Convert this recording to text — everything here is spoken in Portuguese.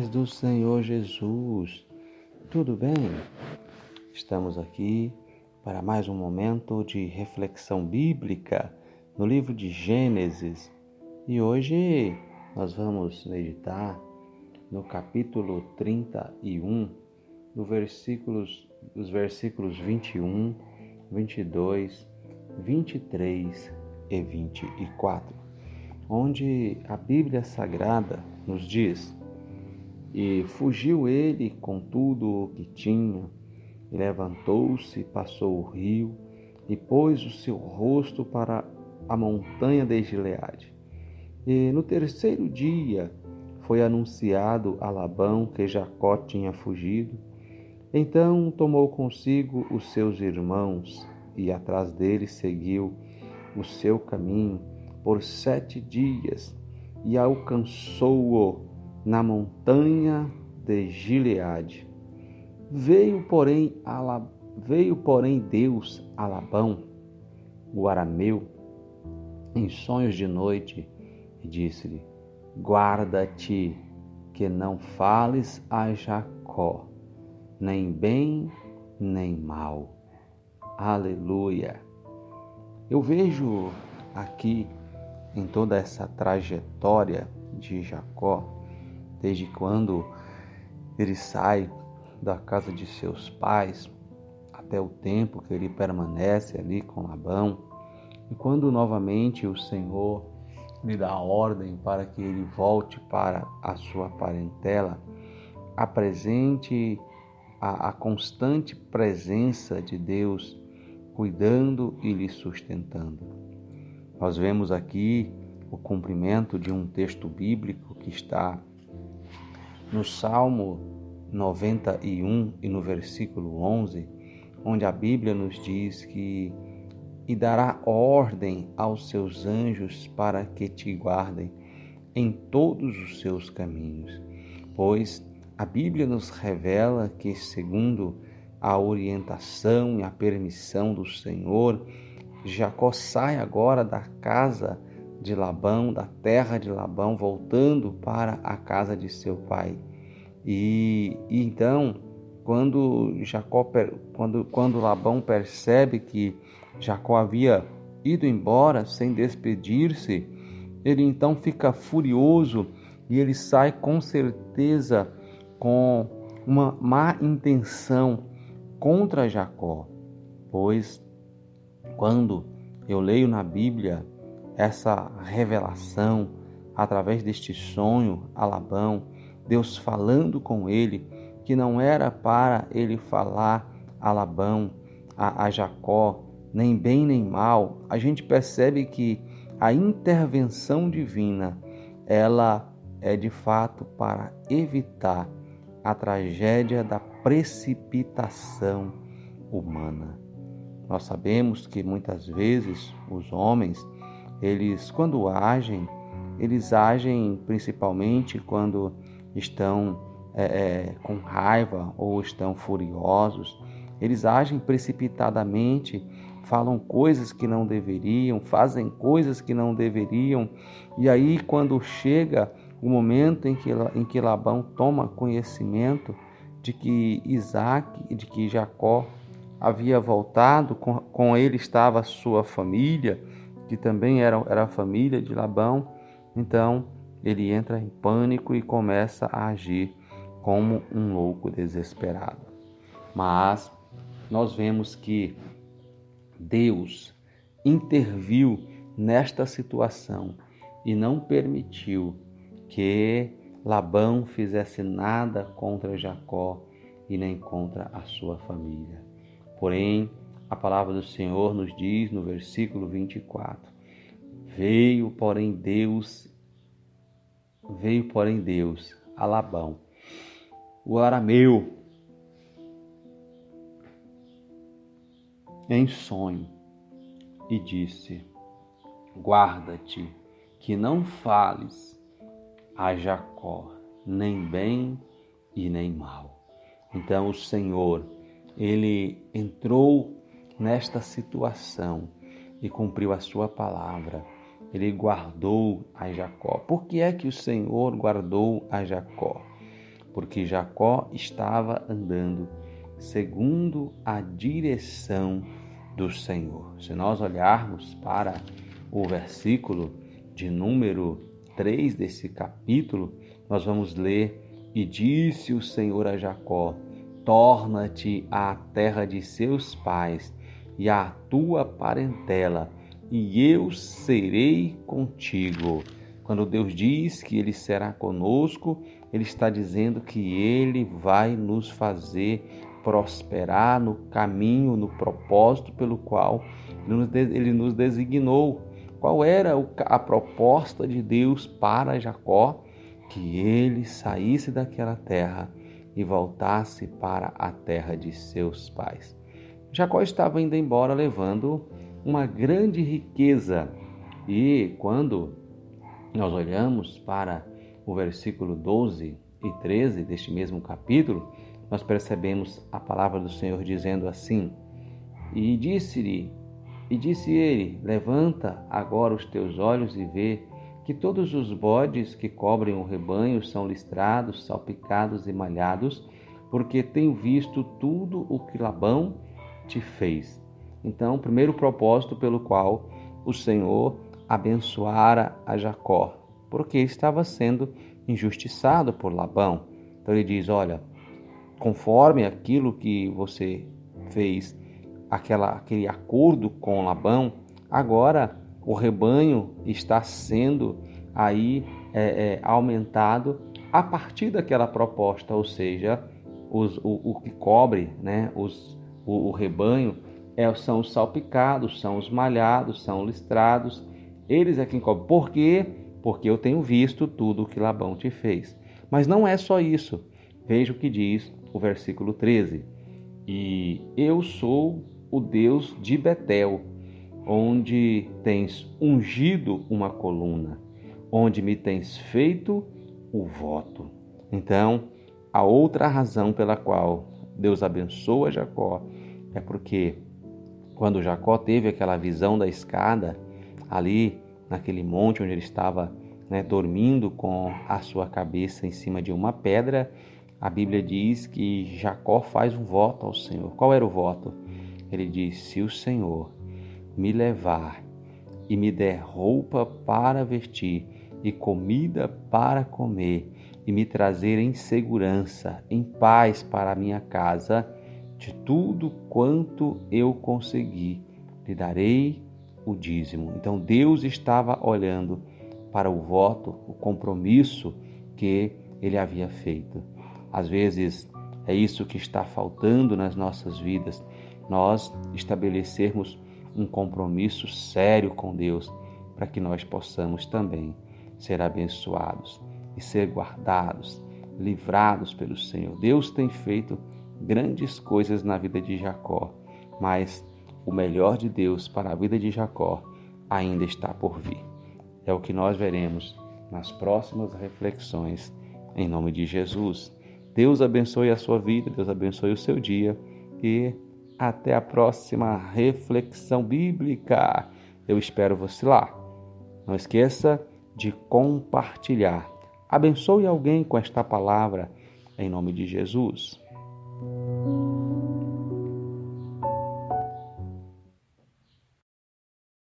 paz do Senhor Jesus. Tudo bem? Estamos aqui para mais um momento de reflexão bíblica no livro de Gênesis. E hoje nós vamos meditar no capítulo 31, dos versículos 21, 22, 23 e 24, onde a Bíblia Sagrada nos diz: E fugiu ele com tudo o que tinha, e levantou-se, passou o rio, e pôs o seu rosto para a montanha de Gileade. E no terceiro dia foi anunciado a Labão que Jacó tinha fugido. Então tomou consigo os seus irmãos, e atrás dele seguiu o seu caminho por 7 dias, e alcançou-o na montanha de Gileade. Veio, porém, Deus a Labão, o arameu, em sonhos de noite, e disse-lhe: Guarda-te, que não fales a Jacó, nem bem, nem mal. Aleluia! Eu vejo aqui, em toda essa trajetória de Jacó, desde quando ele sai da casa de seus pais até o tempo que ele permanece ali com Labão, e quando novamente o Senhor lhe dá a ordem para que ele volte para a sua parentela, apresente a constante presença de Deus cuidando e lhe sustentando. Nós vemos aqui o cumprimento de um texto bíblico que está no Salmo 91 e no versículo 11, onde a Bíblia nos diz que e dará ordem aos seus anjos para que te guardem em todos os seus caminhos. Pois a Bíblia nos revela que, segundo a orientação e a permissão do Senhor, Jacó sai agora da casa de Labão, da terra de Labão, voltando para a casa de seu pai. E então, quando Labão percebe que Jacó havia ido embora sem despedir-se, ele então fica furioso e ele sai com certeza com uma má intenção contra Jacó, pois quando eu leio na Bíblia essa revelação através deste sonho a Labão, Deus falando com ele, que não era para ele falar a Labão, a Jacó, nem bem nem mal, a gente percebe que a intervenção divina, ela é de fato para evitar a tragédia da precipitação humana. Nós sabemos que muitas vezes os homens, quando agem, eles agem principalmente quando estão com raiva ou estão furiosos. Eles agem precipitadamente, falam coisas que não deveriam, fazem coisas que não deveriam. E aí, quando chega o momento em que Labão toma conhecimento de que Jacó havia voltado, com ele estava a sua família, que também era a família de Labão, então ele entra em pânico e começa a agir como um louco desesperado. Mas nós vemos que Deus interviu nesta situação e não permitiu que Labão fizesse nada contra Jacó e nem contra a sua família. Porém, a palavra do Senhor nos diz no versículo 24: Veio, porém, Deus a Labão, o arameu, em sonho, e disse: Guarda-te, que não fales a Jacó, nem bem e nem mal. Então o Senhor, ele entrou nesta situação e cumpriu a sua palavra. Ele guardou a Jacó. Por que é que o Senhor guardou a Jacó? porque Jacó estava andando segundo a direção do Senhor. Se nós olharmos para o versículo de número 3 desse capítulo, nós vamos ler: E disse o Senhor a Jacó: torna-te à terra de seus pais e à tua parentela, e eu serei contigo. Quando Deus diz que Ele será conosco, Ele está dizendo que Ele vai nos fazer prosperar no caminho, no propósito pelo qual Ele nos designou. Qual era a proposta de Deus para Jacó? Que ele saísse daquela terra e voltasse para a terra de seus pais. Jacó estava indo embora levando uma grande riqueza. E quando nós olhamos para o versículo 12 e 13 deste mesmo capítulo, nós percebemos a palavra do Senhor dizendo assim: E disse ele: levanta agora os teus olhos e vê que todos os bodes que cobrem o rebanho são listrados, salpicados e malhados, porque tenho visto tudo o que Labão te fez. Então, o primeiro propósito pelo qual o Senhor abençoara a Jacó, porque estava sendo injustiçado por Labão. Então ele diz: olha, conforme aquilo que você fez, aquele acordo com Labão, agora o rebanho está sendo aí aumentado a partir daquela proposta, ou seja, o que cobre, né, o rebanho são os salpicados, são os malhados, são os listrados, eles é quem cobre. Por quê? Porque eu tenho visto tudo o que Labão te fez. Mas não é só isso. Veja o que diz o versículo 13. E eu sou o Deus de Betel, onde tens ungido uma coluna, onde me tens feito o voto. Então, a outra razão pela qual Deus abençoa Jacó é porque quando Jacó teve aquela visão da escada, ali naquele monte onde ele estava, dormindo com a sua cabeça em cima de uma pedra, a Bíblia diz que Jacó faz um voto ao Senhor. Qual era o voto? Ele diz: se o Senhor me levar e me der roupa para vestir e comida para comer e me trazer em segurança, em paz para a minha casa, de tudo quanto eu conseguir, lhe darei o dízimo. Então Deus estava olhando para o voto, o compromisso que ele havia feito. Às vezes é isso que está faltando nas nossas vidas, nós estabelecermos um compromisso sério com Deus, para que nós possamos também ser abençoados e ser guardados, livrados pelo Senhor. Deus tem feito grandes coisas na vida de Jacó, mas o melhor de Deus para a vida de Jacó ainda está por vir. É o que nós veremos nas próximas reflexões, em nome de Jesus. Deus abençoe a sua vida, Deus abençoe o seu dia e até a próxima reflexão bíblica. Eu espero você lá. Não esqueça de compartilhar. Abençoe alguém com esta palavra, em nome de Jesus.